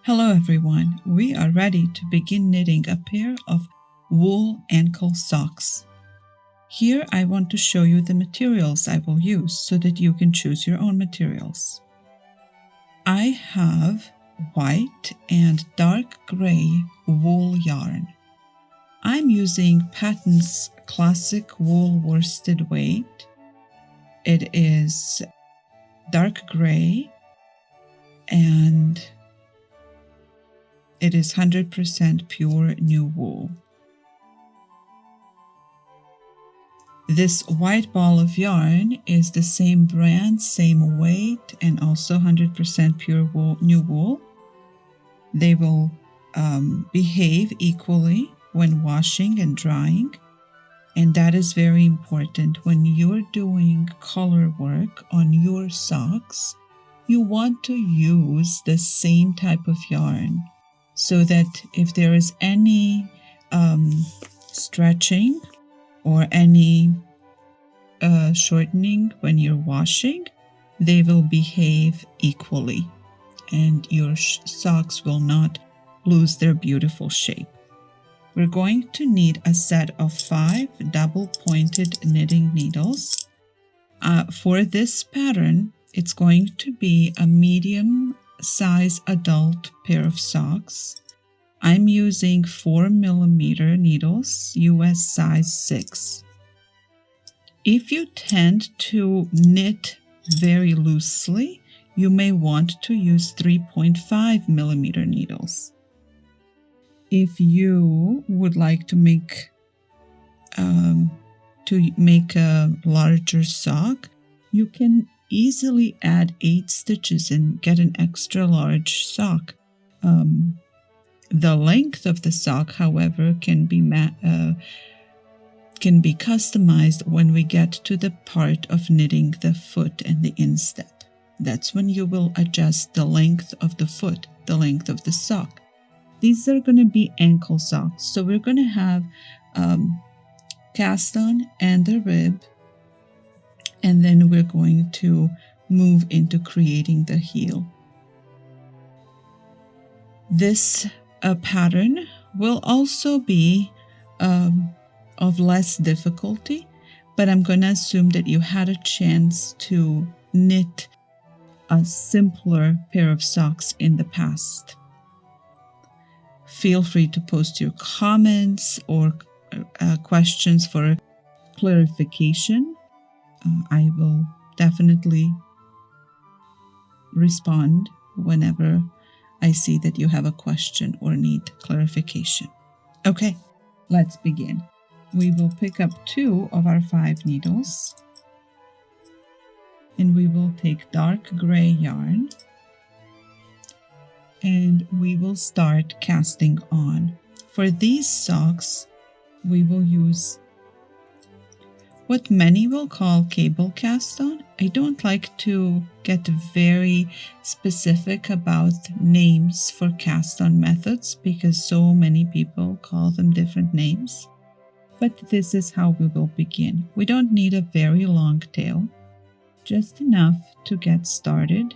Hello everyone, we are ready to begin knitting a pair of wool ankle socks. Here I want to show you the materials I will use so that you can choose your own materials. I have white and dark gray wool yarn. I'm using Pattons classic wool worsted weight. It is dark gray and it is 100% pure new wool. This white ball of yarn is the same brand, same weight, and also 100% pure wool, new wool. They will behave equally when washing and drying, and that is very important. When you're doing color work on your socks, you want to use the same type of yarn so that if there is any stretching or any shortening when you're washing, they will behave equally and your socks will not lose their beautiful shape. We're going to need a set of 5 double-pointed knitting needles. For this pattern, it's going to be a medium-size adult pair of socks. I'm using 4mm needles, US size 6. If you tend to knit very loosely, you may want to use 3.5mm needles. If you would like to make a larger sock, you can easily add 8 stitches and get an extra large sock. The length of the sock, however, can be customized when we get to the part of knitting the foot and the instep. That's when you will adjust the length of the foot, the length of the sock. These are going to be ankle socks, so we're going to have cast on and a rib, and then we're going to move into creating the heel. This pattern will also be of less difficulty, but I'm going to assume that you had a chance to knit a simpler pair of socks in the past. Feel free to post your comments or questions for clarification. I will definitely respond whenever I see that you have a question or need clarification. Okay, let's begin. We will pick up 2 of our 5 needles and we will take dark gray yarn and we will start casting on. For these socks, we will use what many will call cable cast on. I don't like to get very specific about names for cast on methods because so many people call them different names. But this is how we will begin. We don't need a very long tail, just enough to get started.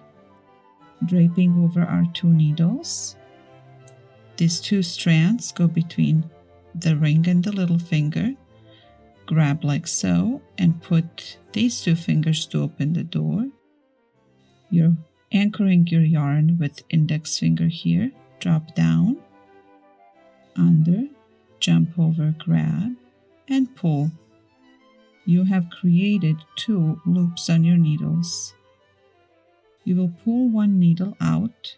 Draping over our 2 needles. These 2 strands go between the ring and the little finger. Grab like so and put these 2 fingers to open the door. You're anchoring your yarn with index finger here. Drop down, under, jump over, grab, and pull. You have created 2 loops on your needles. You will pull 1 needle out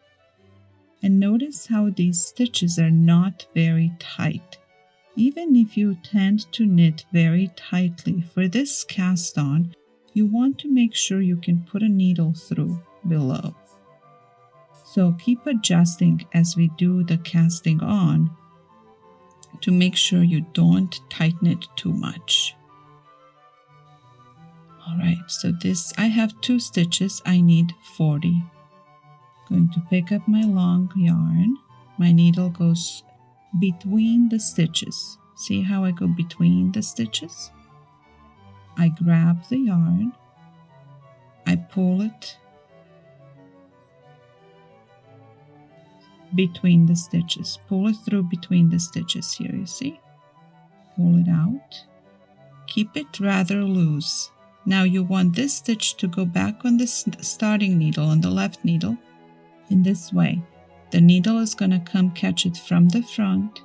and notice how these stitches are not very tight. Even if you tend to knit very tightly, for this cast on, you want to make sure you can put a needle through below. So keep adjusting as we do the casting on to make sure you don't tighten it too much. Alright, so this, I have 2 stitches, I need 40. Going to pick up my long yarn. My needle goes between the stitches. See how I go between the stitches? I grab the yarn, I pull it between the stitches. Pull it through between the stitches here, you see? Pull it out. Keep it rather loose. Now you want this stitch to go back on the starting needle, on the left needle, in this way. The needle is going to come catch it from the front,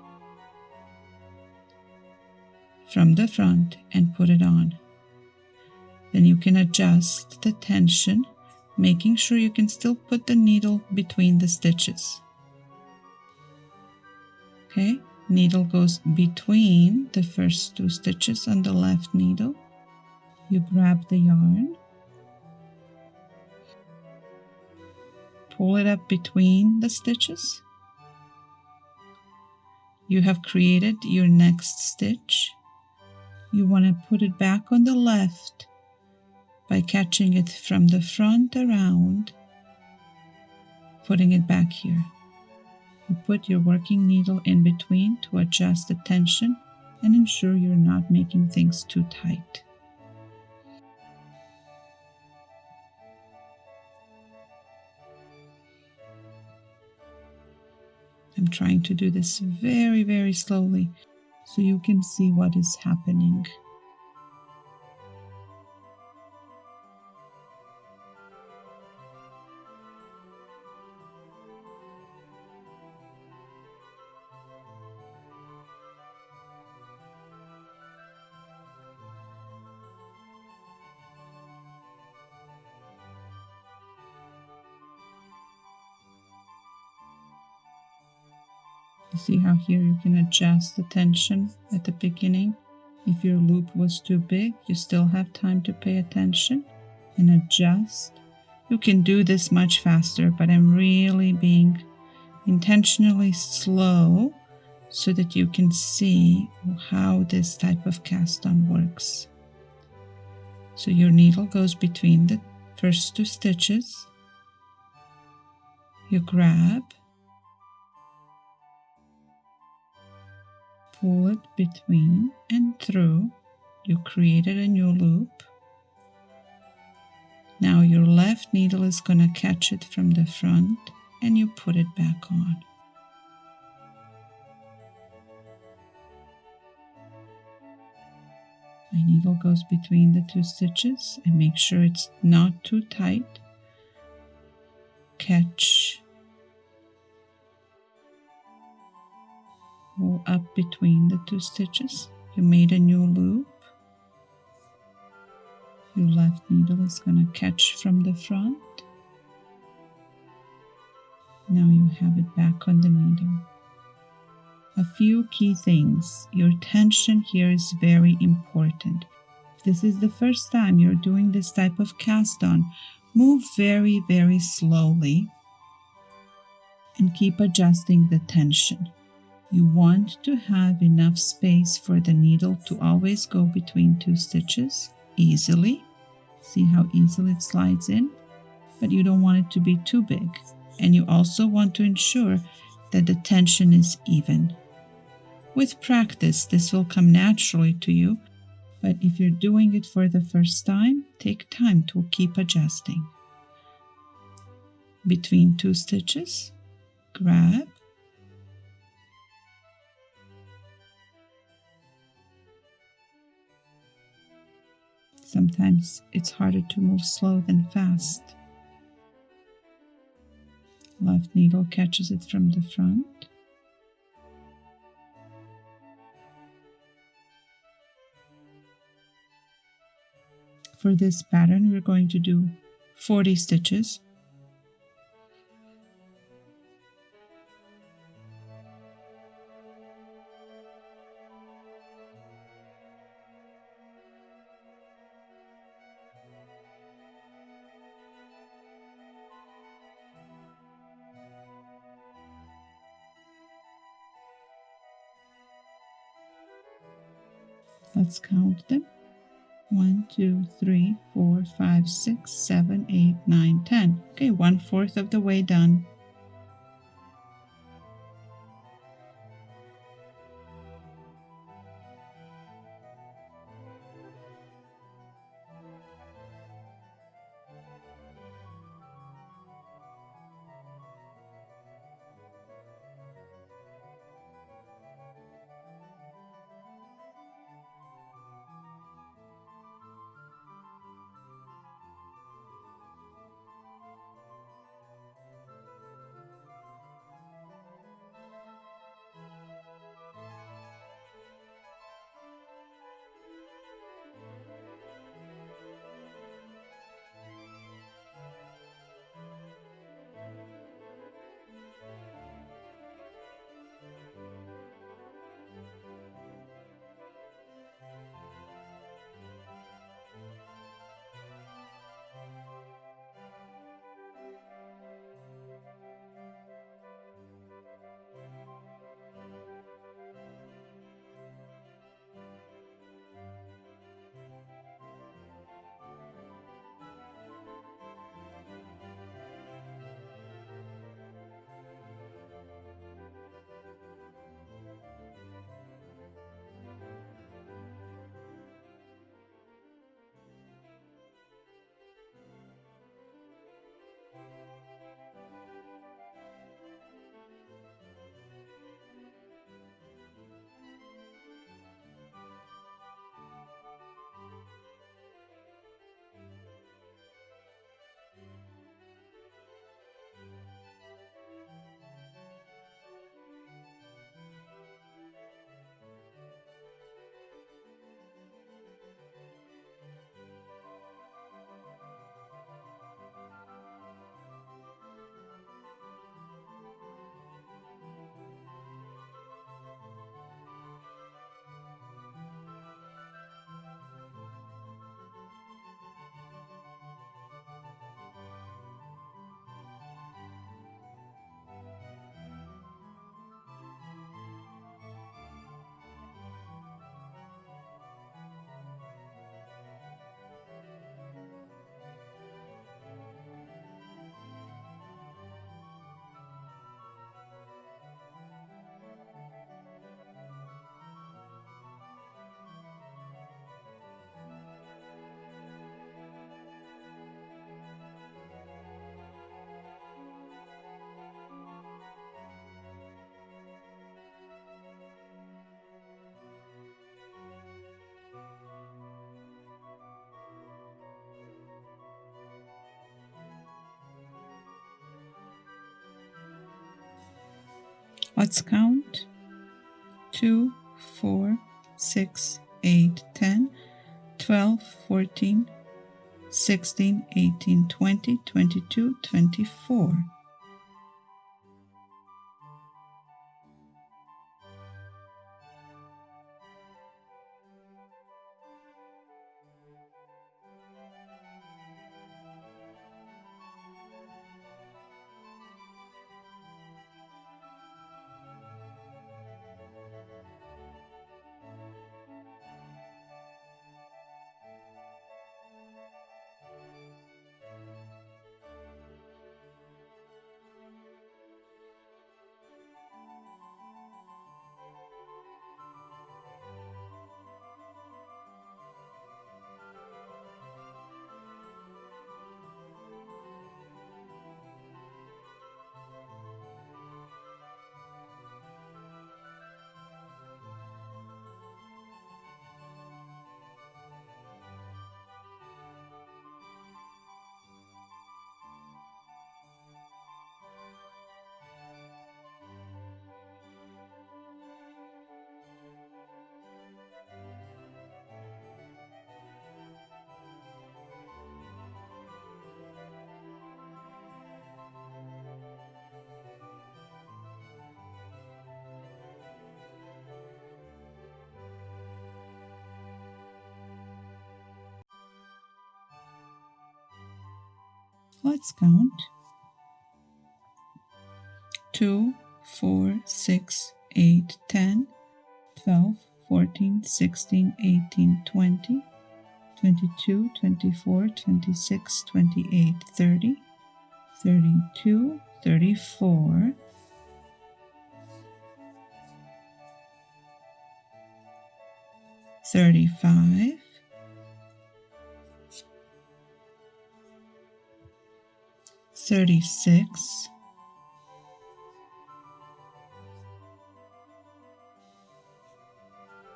and put it on. Then you can adjust the tension, making sure you can still put the needle between the stitches. Okay, needle goes between the first two stitches on the left needle. You grab the yarn, pull it up between the stitches. You have created your next stitch. You want to put it back on the left by catching it from the front around, putting it back here. You put your working needle in between to adjust the tension and ensure you're not making things too tight. I'm trying to do this very, very slowly so you can see what is happening. You see how here you can adjust the tension at the beginning. If your loop was too big, you still have time to pay attention and adjust. You can do this much faster, but I'm really being intentionally slow so that you can see how this type of cast on works. So your needle goes between the first two stitches. You grab, pull it between and through. You created a new loop. Now your left needle is going to catch it from the front and you put it back on. My needle goes between the two stitches and make sure it's not too tight. Catch, pull up between the two stitches. You made a new loop. Your left needle is going to catch from the front. Now you have it back on the needle. A few key things. Your tension here is very important. If this is the first time you're doing this type of cast on, move very, very slowly and keep adjusting the tension. You want to have enough space for the needle to always go between two stitches easily. See how easily it slides in? But you don't want it to be too big. And you also want to ensure that the tension is even. With practice, this will come naturally to you, but if you're doing it for the first time, take time to keep adjusting. Between two stitches, grab, sometimes it's harder to move slow than fast. Left needle catches it from the front. For this pattern, we're going to do 40 stitches. Let's count them. 1, 2, 3, 4, 5, 6, 7, 8, 9, 10. Okay, 1/4 of the way done. Let's count. 2, 4, 6, 8, 10, 12, 14, 16, 18, 20, 22, 24. Let's count. 2, 4, 6, 8, 10, 12, 14, 16, 18, 20, 22, 24, 26, 28, 30, 32, 34, 35, 36,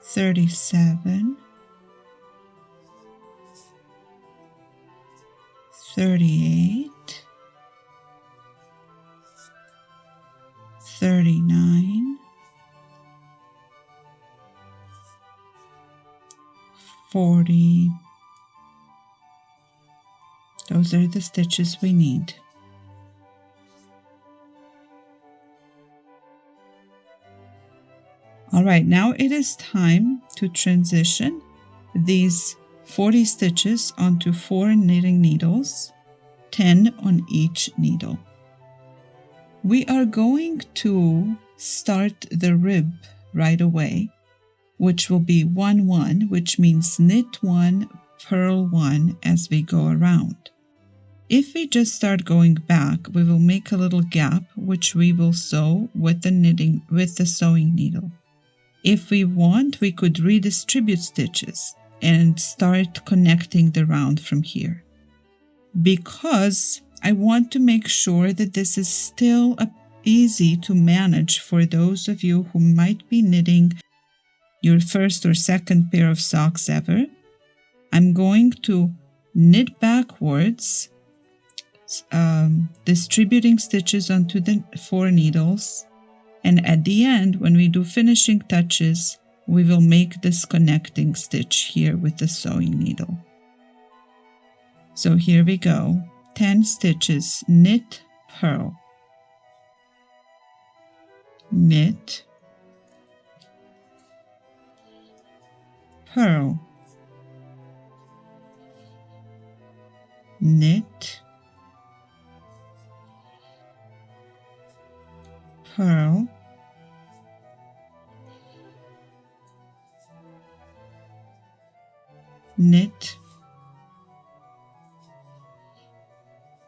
37, 38, 39, 40. Those are the stitches we need. All right, now it is time to transition these 40 stitches onto 4 knitting needles, 10 on each needle. We are going to start the rib right away, which will be 1, 1, which means knit 1, purl 1 as we go around. If we just start going back, we will make a little gap, which we will sew with the sewing needle. If we want, we could redistribute stitches and start connecting the round from here. Because I want to make sure that this is still easy to manage for those of you who might be knitting your first or second pair of socks ever, I'm going to knit backwards, distributing stitches onto the 4 needles, and at the end, when we do finishing touches, we will make this connecting stitch here with the sewing needle. So here we go, 10 stitches, knit, purl, knit, purl, knit, purl, knit,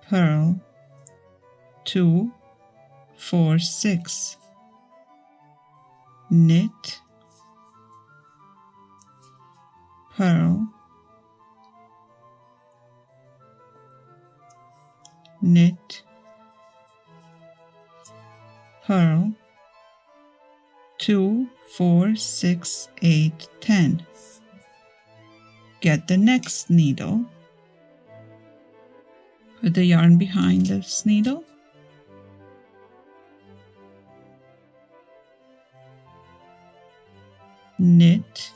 purl, 2, 4, 6, knit, purl, knit, purl, 2, 4, 6, 8, 10. Get the next needle, put the yarn behind this needle, knit,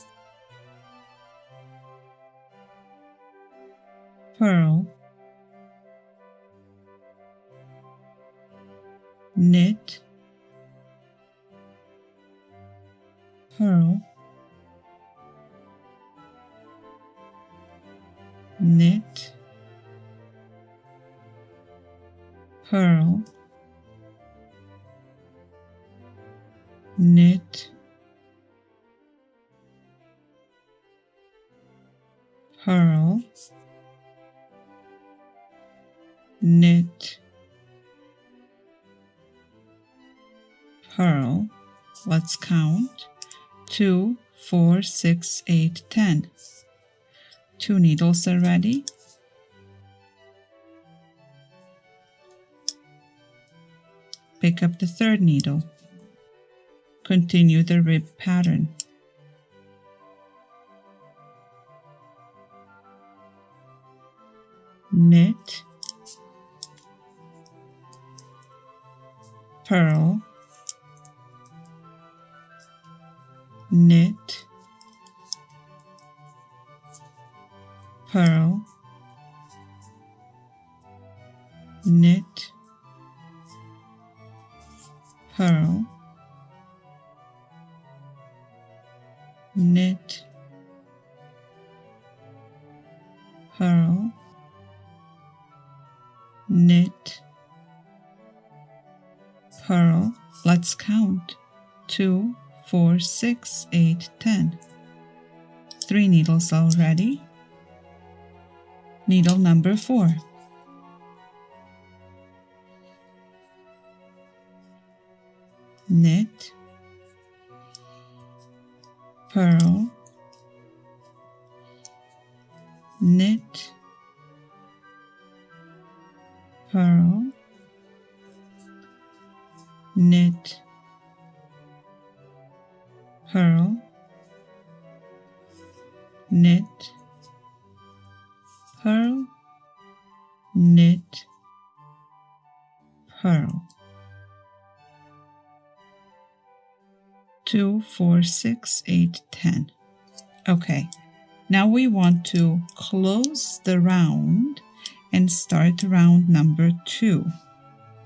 purl, knit, purl, knit, purl, knit, purl, knit, purl. Let's count. 2, 4, 6, 8, 10. 2 needles are ready. Pick up the third needle. Continue the rib pattern. Knit, purl, knit, purl, knit, purl, knit, purl, knit, purl. Let's count. 2, 4, 6, 8, 10. 3 needles already. Needle number 4. Knit, purl, knit, purl, knit, purl, knit, purl, knit, purl. 2, 4, 6, 8, 10. Okay, now we want to close the round and start round number 2.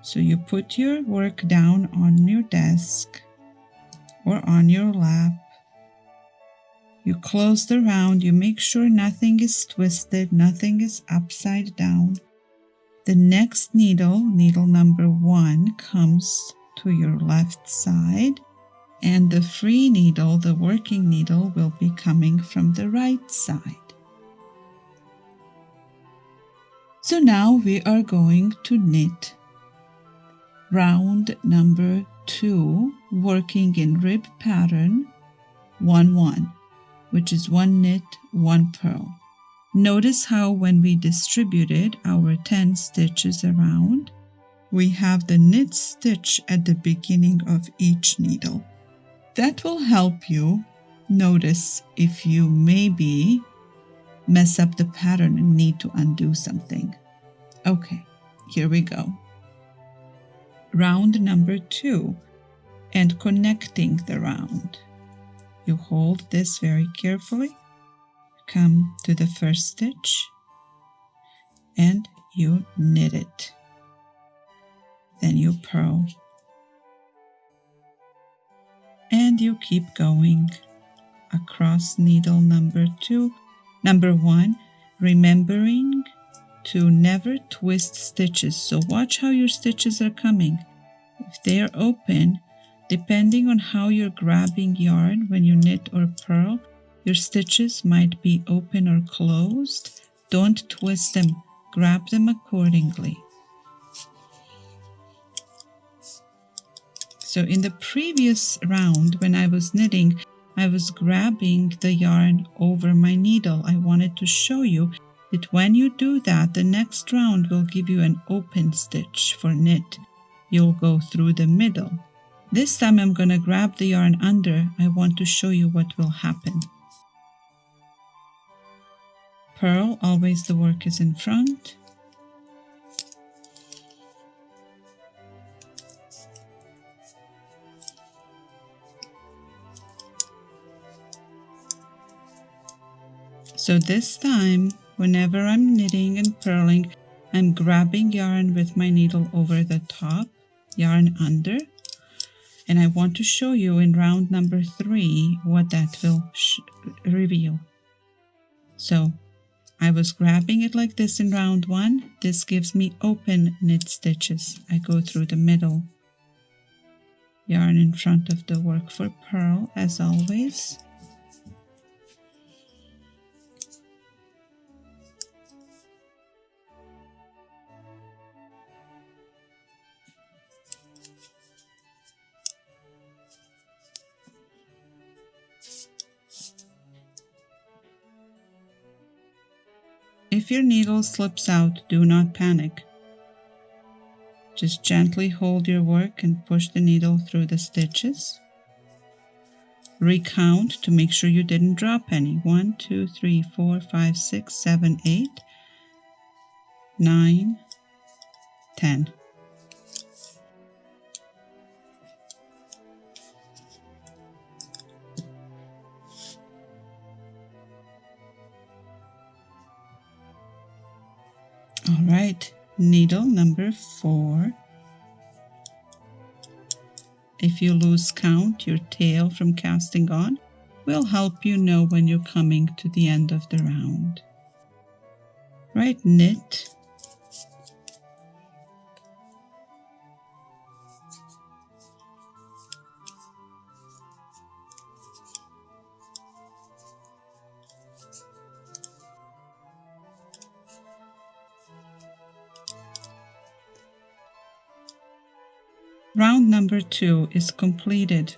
So you put your work down on your desk or on your lap. You close the round, you make sure nothing is twisted, nothing is upside down. The next needle, needle number 1, comes to your left side, and the free needle, the working needle, will be coming from the right side. So now we are going to knit round number 2, working in rib pattern 1, 1, which is 1 knit, 1 purl. Notice how when we distributed our 10 stitches around, we have the knit stitch at the beginning of each needle. That will help you notice if you maybe mess up the pattern and need to undo something. Okay, here we go. Round number 2 and connecting the round. You hold this very carefully, come to the first stitch, and you knit it. Then you purl. And you keep going across needle number 1, remembering to never twist stitches. So watch how your stitches are coming. If they are open, depending on how you're grabbing yarn when you knit or purl, your stitches might be open or closed. Don't twist them, grab them accordingly. So in the previous round, when I was knitting, I was grabbing the yarn over my needle. I wanted to show you that when you do that, the next round will give you an open stitch for knit. You'll go through the middle. This time I'm going to grab the yarn under. I want to show you what will happen. Purl, always the work is in front. So this time, whenever I'm knitting and purling, I'm grabbing yarn with my needle over the top, yarn under, and I want to show you in round number 3 what that will reveal. So I was grabbing it like this in round 1. This gives me open knit stitches. I go through the middle, yarn in front of the work for purl as always. If your needle slips out, do not panic. Just gently hold your work and push the needle through the stitches. Recount to make sure you didn't drop any. 1, 2, 3, 4, 5, 6, 7, 8, 9, 10. All right, needle number 4. If you lose count, your tail from casting on will help you know when you're coming to the end of the round. Right, knit. Round number 2 is completed.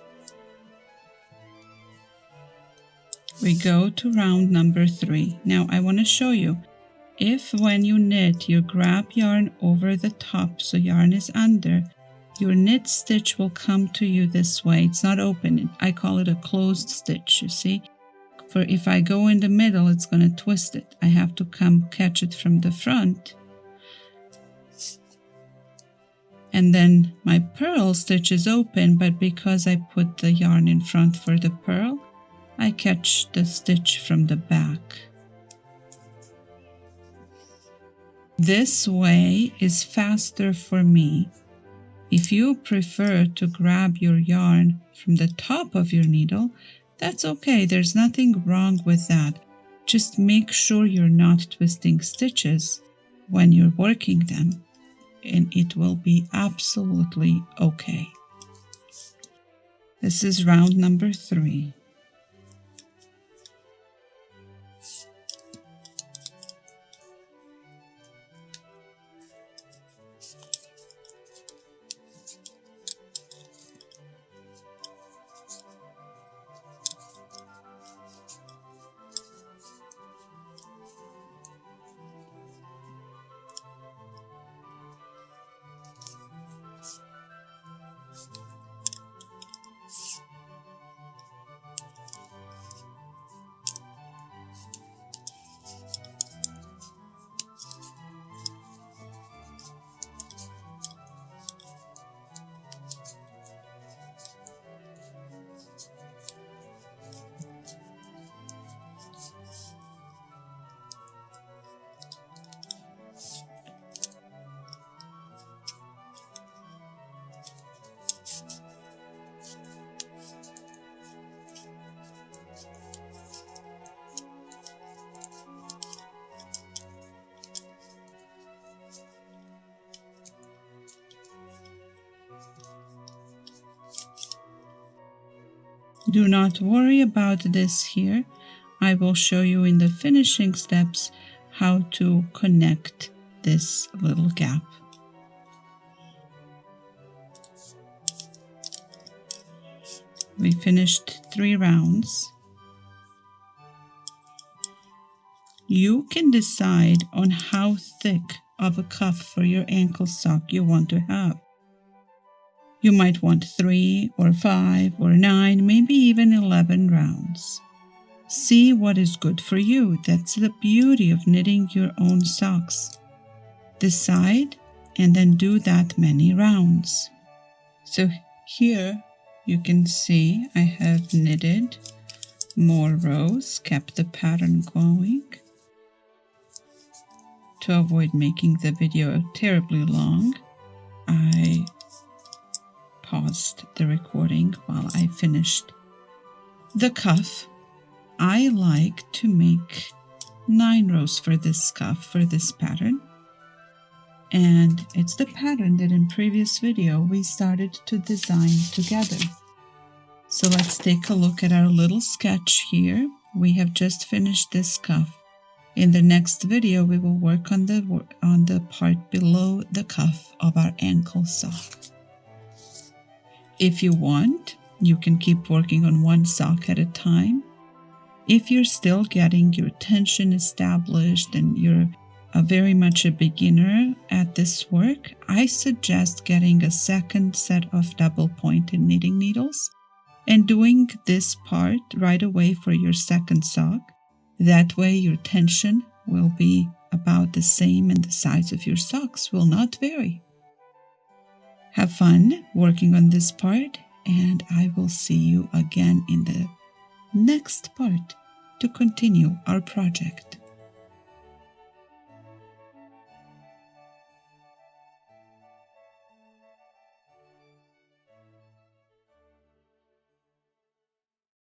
We go to round number 3. Now I want to show you, if when you knit you grab yarn over the top so yarn is under, your knit stitch will come to you this way. It's not open. I call it a closed stitch, you see. For if I go in the middle, it's going to twist it. I have to come catch it from the front. And then my purl stitch is open, but because I put the yarn in front for the purl, I catch the stitch from the back. This way is faster for me. If you prefer to grab your yarn from the top of your needle, that's okay. There's nothing wrong with that. Just make sure you're not twisting stitches when you're working them, and it will be absolutely okay. This is round number 3. Do not worry about this here. I will show you in the finishing steps how to connect this little gap. We finished 3 rounds. You can decide on how thick of a cuff for your ankle sock you want to have. You might want 3 or 5 or 9, maybe even 11 rounds. See what is good for you. That's the beauty of knitting your own socks. Decide and then do that many rounds. So here you can see I have knitted more rows, kept the pattern going. To avoid making the video terribly long, I paused the recording while I finished the cuff. I like to make 9 rows for this cuff, for this pattern. And it's the pattern that in previous video we started to design together. So let's take a look at our little sketch here. We have just finished this cuff. In the next video, we will work on the part below the cuff of our ankle sock. If you want, you can keep working on one sock at a time. If you're still getting your tension established and you're very much a beginner at this work, I suggest getting a second set of double-pointed knitting needles and doing this part right away for your second sock. That way your tension will be about the same and the size of your socks will not vary. Have fun working on this part, and I will see you again in the next part to continue our project.